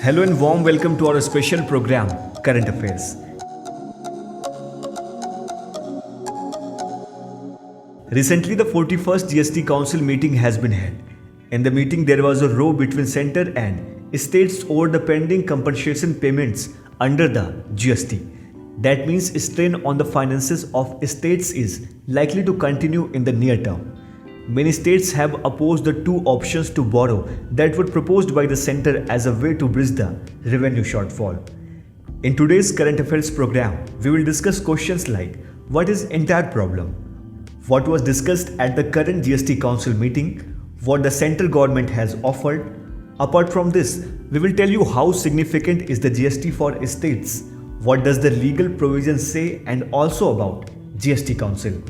Hello and warm welcome to our special program, Current Affairs. Recently, the 41st GST Council meeting has been held. In the meeting, there was a row between centre and states over the pending compensation payments under the GST. That means strain on the finances of states is likely to continue in the near term. Many states have opposed the two options to borrow that were proposed by the centre as a way to bridge the revenue shortfall. In today's current affairs program, we will discuss questions like what is entire problem, what was discussed at the current GST Council meeting, what the central government has offered. Apart from this, we will tell you how significant is the GST for states, what does the legal provision say, and also about GST Council.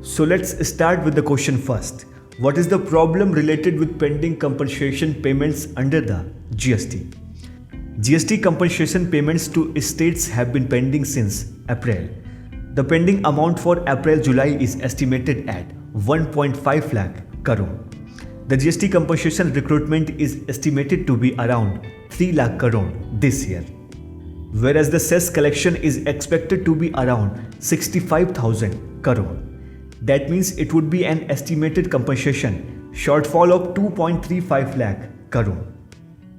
So let's start with the question first. What is the problem related with pending compensation payments under the GST? GST compensation payments to states have been pending since April. The pending amount for April-July is estimated at 1.5 lakh crore. The GST compensation recruitment is estimated to be around 3 lakh crore this year, whereas the cess collection is expected to be around 65,000 crore. That means it would be an estimated compensation shortfall of 2.35 lakh crore.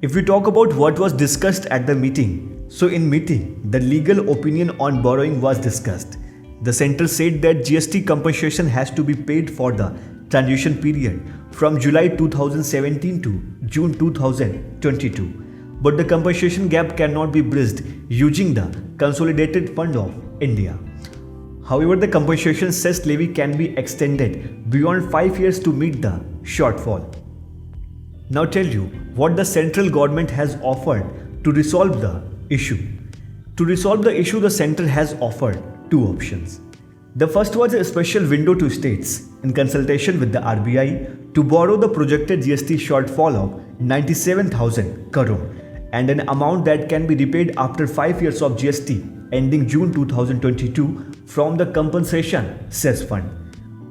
If we talk about what was discussed at the meeting, so in meeting, the legal opinion on borrowing was discussed. The centre said that GST compensation has to be paid for the transition period from July 2017 to June 2022. But the compensation gap cannot be bridged using the Consolidated Fund of India. However, the compensation cess levy can be extended beyond 5 years to meet the shortfall. Now tell you what the central government has offered to resolve the issue. To resolve the issue, the centre has offered two options. The first was a special window to states in consultation with the RBI to borrow the projected GST shortfall of 97,000 crore and an amount that can be repaid after 5 years of GST ending June 2022 from the compensation cess fund.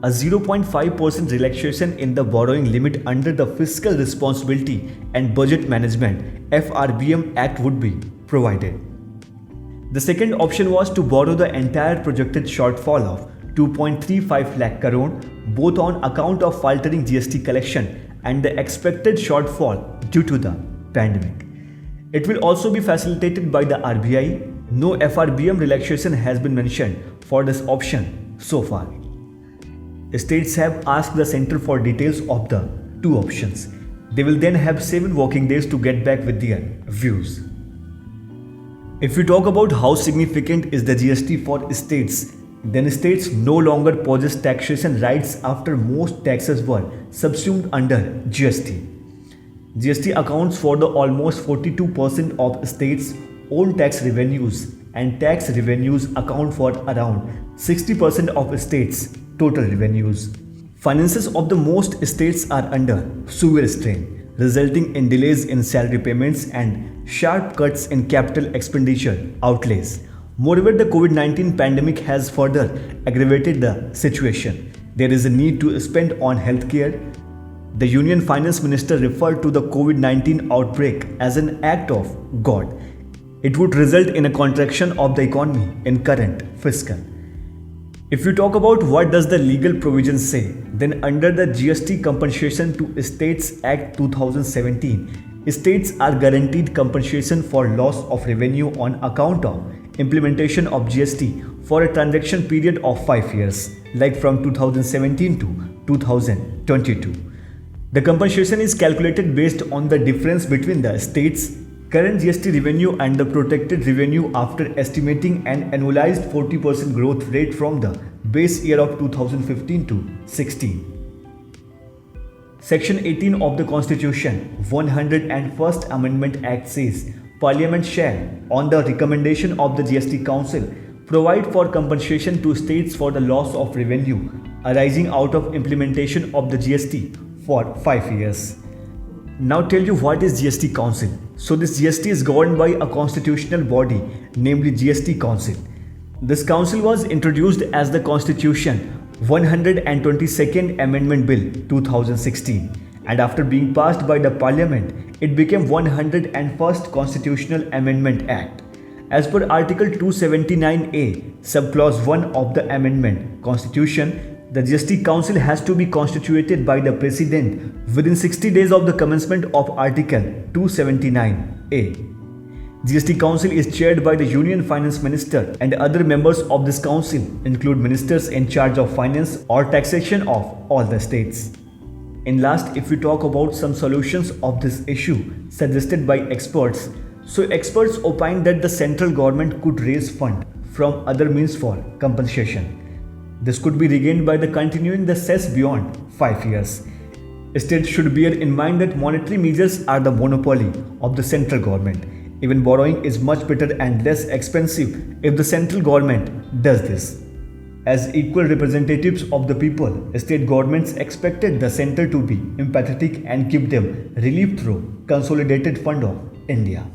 A 0.5% relaxation in the borrowing limit under the Fiscal Responsibility and Budget Management (FRBM) Act would be provided. The second option was to borrow the entire projected shortfall of 2.35 lakh crore both on account of faltering GST collection and the expected shortfall due to the pandemic. It will also be facilitated by the RBI. No FRBM relaxation has been mentioned for this option so far. States have asked the centre for details of the two options. They will then have 7 working days to get back with their views. If we talk about how significant is the GST for states, then states no longer possess taxation rights after most taxes were subsumed under GST. GST accounts for the almost 42% of states' own tax revenues, and tax revenues account for around 60% of states' total revenues. Finances of the most states are under severe strain, resulting in delays in salary payments and sharp cuts in capital expenditure outlays. Moreover, the COVID-19 pandemic has further aggravated the situation. There is a need to spend on healthcare. The Union Finance Minister referred to the COVID-19 outbreak as an act of God. It would result in a contraction of the economy in current fiscal. If you talk about what does the legal provision say, then under the GST Compensation to States Act 2017, states are guaranteed compensation for loss of revenue on account of implementation of GST for a transaction period of 5 years, like from 2017 to 2022. The compensation is calculated based on the difference between the state's current GST revenue and the protected revenue after estimating an annualized 40% growth rate from the base year of 2015 to 16. Section 18 of the Constitution, 101st Amendment Act says, Parliament shall, on the recommendation of the GST Council, provide for compensation to states for the loss of revenue arising out of implementation of the GST for 5 years. Now tell you what is GST Council. So this GST is governed by a constitutional body, namely GST Council. This council was introduced as the Constitution 122nd Amendment Bill 2016 and after being passed by the Parliament it became 101st Constitutional Amendment Act. As per Article 279A, subclause 1 of the amendment constitution, the GST Council has to be constituted by the President within 60 days of the commencement of Article 279A. GST Council is chaired by the Union Finance Minister, and other members of this council include ministers in charge of finance or taxation of all the states. And last, if we talk about some solutions of this issue suggested by experts, so experts opine that the central government could raise funds from other means for compensation. This could be regained by the continuing the cess beyond 5 years. States should bear in mind that monetary measures are the monopoly of the central government. Even borrowing is much better and less expensive if the central government does this. As equal representatives of the people, state governments expected the center to be empathetic and give them relief through Consolidated Fund of India.